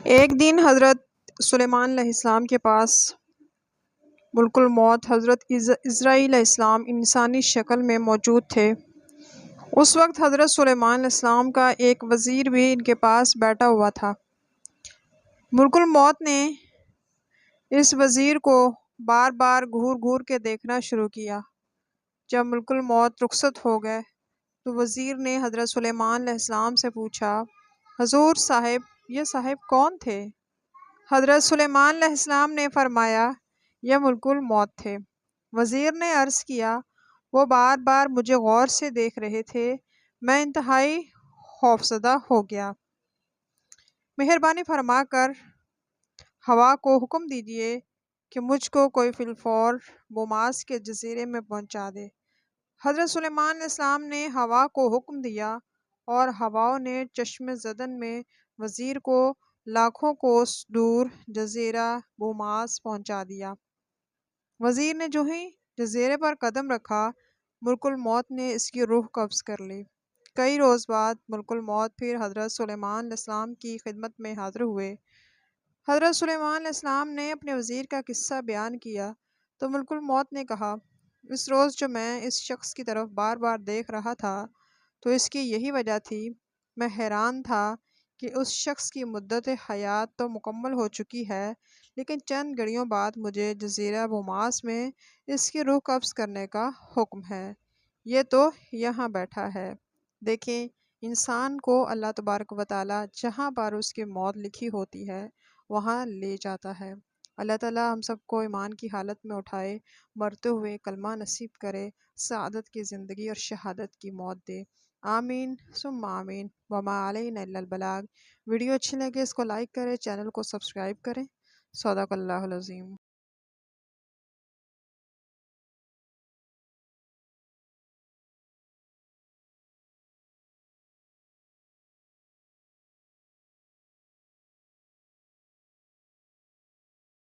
ایک دن حضرت سلیمان علیہ السلام کے پاس ملک الموت حضرت عزرائیل علیہ السلام انسانی شکل میں موجود تھے۔ اس وقت حضرت سلیمان علیہ السلام کا ایک وزیر بھی ان کے پاس بیٹھا ہوا تھا۔ ملک الموت نے اس وزیر کو بار بار گھور گھور کے دیکھنا شروع کیا۔ جب ملک الموت رخصت ہو گئے تو وزیر نے حضرت سلیمان علیہ السلام سے پوچھا، حضور صاحب، یہ صاحب کون تھے؟ حضرت سلیمان علیہ السلام نے فرمایا، یہ ملک الموت تھے۔ وزیر نے عرض کیا، وہ بار بار مجھے غور سے دیکھ رہے تھے، میں انتہائی خوفزدہ ہو گیا۔ مہربانی فرما کر ہوا کو حکم دیجیے کہ مجھ کو کوئی فی الفور بوماس کے جزیرے میں پہنچا دے۔ حضرت سلیمان علیہ السلام نے ہوا کو حکم دیا اور ہواؤں نے چشم زدن میں وزیر کو لاکھوں کوس دور جزیرہ بوماس پہنچا دیا۔ وزیر نے جو ہی جزیرے پر قدم رکھا، ملک الموت نے اس کی روح قبض کر لی۔ کئی روز بعد ملک الموت پھر حضرت سلیمان علیہ السلام کی خدمت میں حاضر ہوئے۔ حضرت سلیمان علیہ السلام نے اپنے وزیر کا قصہ بیان کیا تو ملک الموت نے کہا، اس روز جو میں اس شخص کی طرف بار بار دیکھ رہا تھا تو اس کی یہی وجہ تھی۔ میں حیران تھا کہ اس شخص کی مدت حیات تو مکمل ہو چکی ہے، لیکن چند گھڑیوں بعد مجھے جزیرہ بوماس میں اس کی روح قبض کرنے کا حکم ہے۔ یہ تو یہاں بیٹھا ہے۔ دیکھیں، انسان کو اللہ تبارک و تعالیٰ جہاں پر اس کی موت لکھی ہوتی ہے وہاں لے جاتا ہے۔ اللہ تعالیٰ ہم سب کو ایمان کی حالت میں اٹھائے، مرتے ہوئے کلمہ نصیب کرے، سعادت کی زندگی اور شہادت کی موت دے۔ آمین ثم آمین۔ وما علینا الا البلاغ۔ ویڈیو اچھی لگے اس کو لائک کریں، چینل کو سبسکرائب کریں۔ صدق اللہ العظیم۔